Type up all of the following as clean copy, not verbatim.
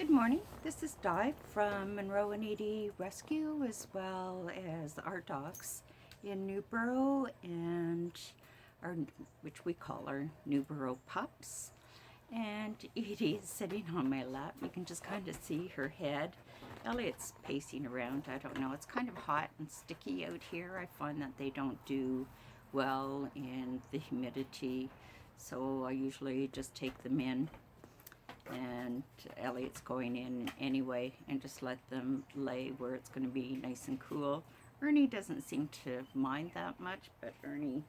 Good morning. This is Di from Monroe and Edie Rescue, as well as our dogs in Newboro and our, which we call our Newboro Pups. And Edie is sitting on my lap. You can just kind of see her head. Elliot's pacing around. I don't know. It's kind of hot and sticky out here. I find that they don't do well in the humidity, so I usually just take them in, and Elliot's going in anyway, and just let them lay where it's going to be nice and cool. Ernie doesn't seem to mind that much, but Ernie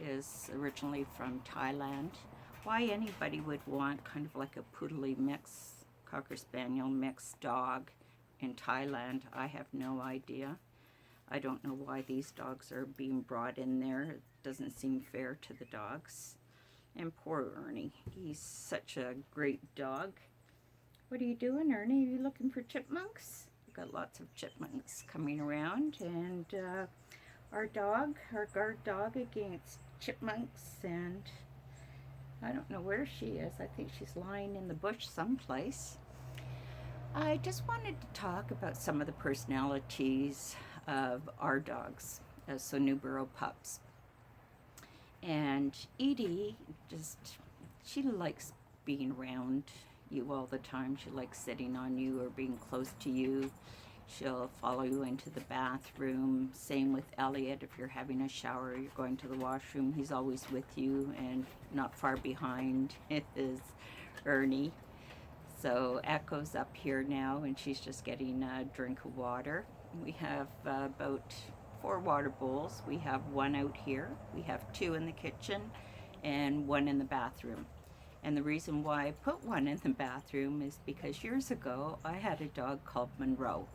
is originally from Thailand. Why anybody would want kind of like a poodle mix, Cocker Spaniel mix dog in Thailand, I have no idea. I don't know why these dogs are being brought in there. It doesn't seem fair to the dogs. And poor Ernie, he's such a great dog. What are you doing, Ernie? Are you looking for chipmunks? We've got lots of chipmunks coming around, and our guard dog against chipmunks, and I don't know where she is. I think she's lying in the bush someplace. I just wanted to talk about some of the personalities of our dogs, so Newboro Pups. And Edie she likes being around you all the time. She likes sitting on you or being close to you. She'll follow you into the bathroom. Same with Elliot. If you're having a shower, you're going to the washroom, he's always with you, and not far behind is Ernie. So Echo's up here now, and she's just getting a drink of water. We have about 4 water bowls. We have one out here, we have 2 in the kitchen, and 1 in the bathroom. And the reason why I put 1 in the bathroom is because years ago I had a dog called Monroe,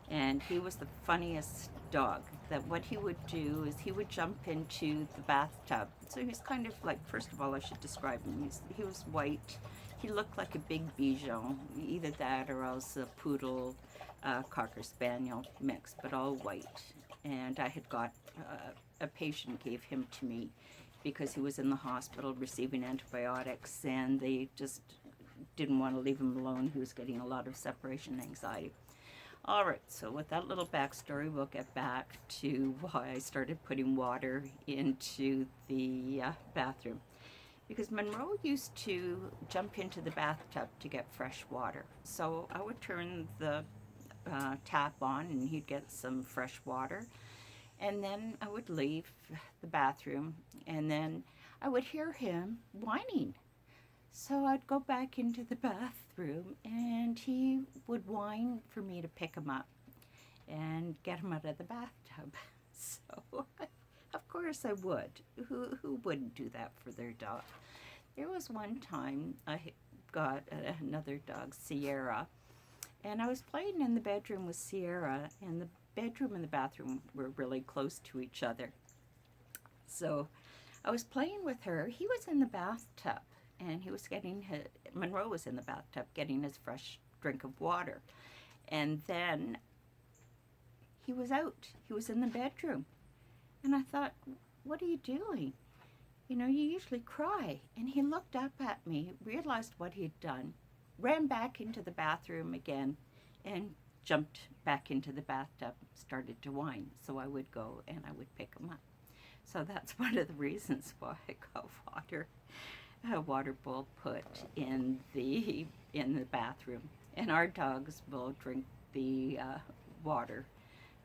and he was the funniest dog. That what he would do is he would jump into the bathtub. So he's kind of like, first of all I should describe him. He was white. He looked like a big Bichon, either that or else a poodle Cocker Spaniel mix, but all white. And I had got a patient gave him to me because he was in the hospital receiving antibiotics, and they just didn't want to leave him alone. He was getting a lot of separation anxiety. All right, so with that little backstory, we'll get back to why I started putting water into the bathroom. Because Monroe used to jump into the bathtub to get fresh water. So I would turn the tap on, and he'd get some fresh water. And then I would leave the bathroom, and then I would hear him whining. So I'd go back into the bathroom, and he would whine for me to pick him up and get him out of the bathtub. So of course I would. Who wouldn't do that for their dog? There was one time I got another dog, Sierra, and I was playing in the bedroom with Sierra, and the bedroom and the bathroom were really close to each other. So I was playing with her. He was in the bathtub, and he was Monroe was in the bathtub getting his fresh drink of water. And then he was out. He was in the bedroom. And I thought, what are you doing? You know, you usually cry. And he looked up at me, realized what he'd done, ran back into the bathroom again, and jumped back into the bathtub, started to whine. So I would go and I would pick him up. So that's one of the reasons why I got a water bowl put in the bathroom. And our dogs will drink the water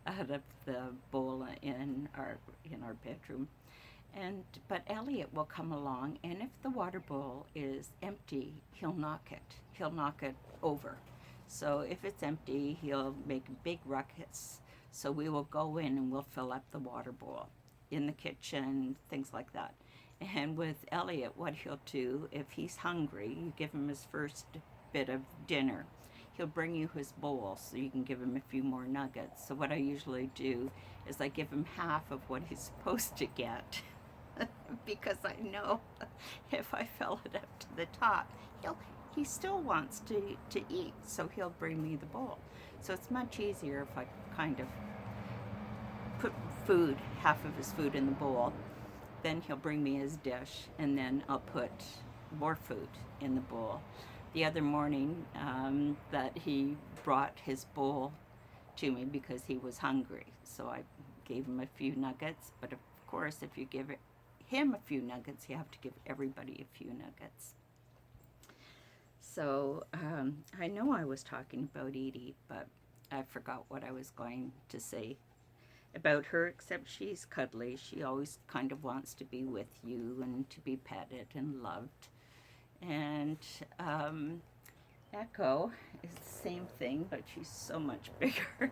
out of the bowl in our bedroom. But Elliot will come along, and if the water bowl is empty, he'll knock it over. So if it's empty, he'll make a big ruckus. So we will go in and we'll fill up the water bowl in the kitchen, things like that. And with Elliot, what he'll do, if he's hungry, you give him his first bit of dinner, he'll bring you his bowl so you can give him a few more nuggets. So what I usually do is I give him half of what he's supposed to get because I know if I fill it up to the top, he still wants to eat, so he'll bring me the bowl. So it's much easier if I kind of put half of his food in the bowl, then he'll bring me his dish, and then I'll put more food in the bowl. the other morning that he brought his bowl to me because he was hungry. So I gave him a few nuggets. But of course, if you give him a few nuggets, you have to give everybody a few nuggets. So I know I was talking about Edie, but I forgot what I was going to say about her, except she's cuddly. She always kind of wants to be with you and to be petted and loved. And Echo is the same thing, but she's so much bigger.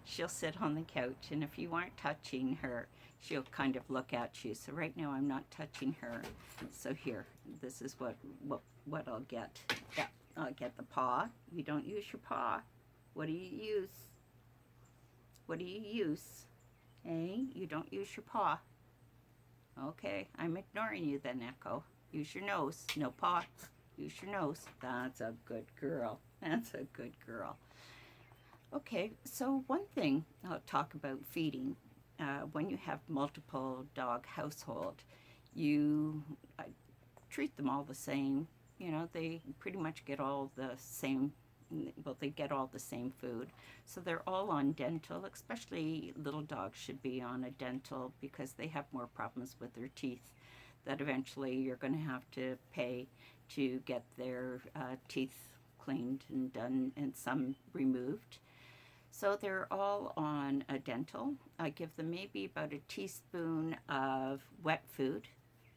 She'll sit on the couch, and if you aren't touching her, she'll kind of look at you. So right now I'm not touching her. So here, this is what I'll get. Yeah, I'll get the paw. You don't use your paw. What do you use? What do you use? Hey, you don't use your paw. Okay, I'm ignoring you then, Echo. Use your nose. No paw. Use your nose. That's a good girl. That's a good girl. Okay, so one thing I'll talk about feeding. When you have multiple dog household, you treat them all the same. You know, they pretty much get all the same, well, they get all the same food. So they're all on dental, especially little dogs should be on a dental because they have more problems with their teeth that eventually you're going to have to pay to get their teeth cleaned and done and some removed. So they're all on a dental. I give them maybe about a teaspoon of wet food,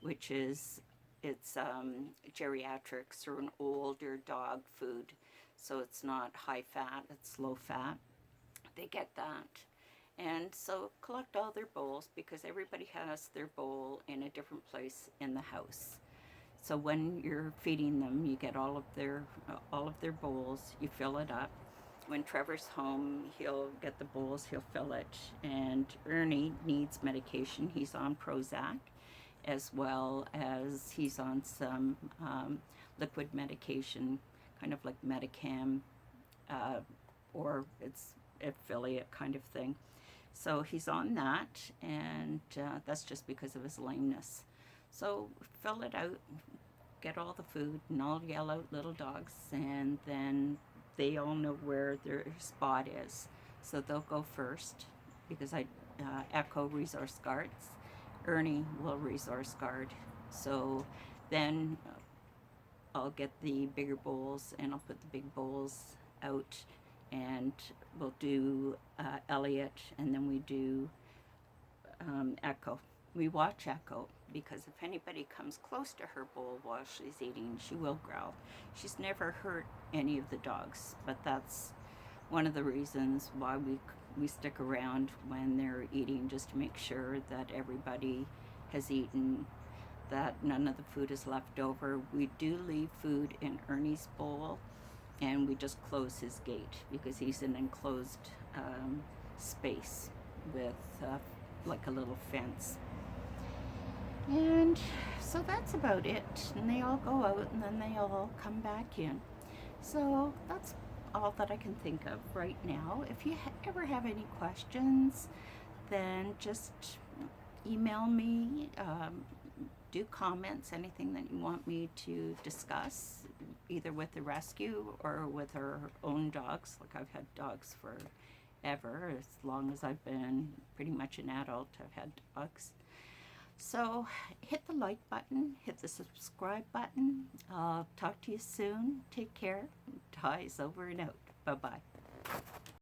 which is, it's geriatrics or an older dog food. So it's not high fat, it's low fat. They get that. And so collect all their bowls because everybody has their bowl in a different place in the house. So when you're feeding them, you get all of their bowls, you fill it up. When Trevor's home, he'll get the bowls, he'll fill it. And Ernie needs medication. He's on Prozac, as well as he's on some liquid medication, kind of like Medicam, or it's affiliate kind of thing. So he's on that, and that's just because of his lameness. So fill it out, get all the food, and I'll yell out little dogs, and then they all know where their spot is. So they'll go first because I Echo resource guards. Ernie will resource guard. So then I'll get the bigger bowls and I'll put the big bowls out and we'll do Elliot and then we do Echo. We watch Echo because if anybody comes close to her bowl while she's eating, she will growl. She's never hurt any of the dogs, but that's one of the reasons why we stick around when they're eating, just to make sure that everybody has eaten, that none of the food is left over. We do leave food in Ernie's bowl, and we just close his gate because he's an enclosed space with like a little fence. And so that's about it. And they all go out and then they all come back in. So that's all that I can think of right now. If you ever have any questions, then just email me, do comments, anything that you want me to discuss, either with the rescue or with our own dogs. Like I've had dogs forever, as long as I've been pretty much an adult, I've had dogs. So hit the like button, hit the subscribe button. I'll talk to you soon. Take care. Ty's over and out. Bye-bye.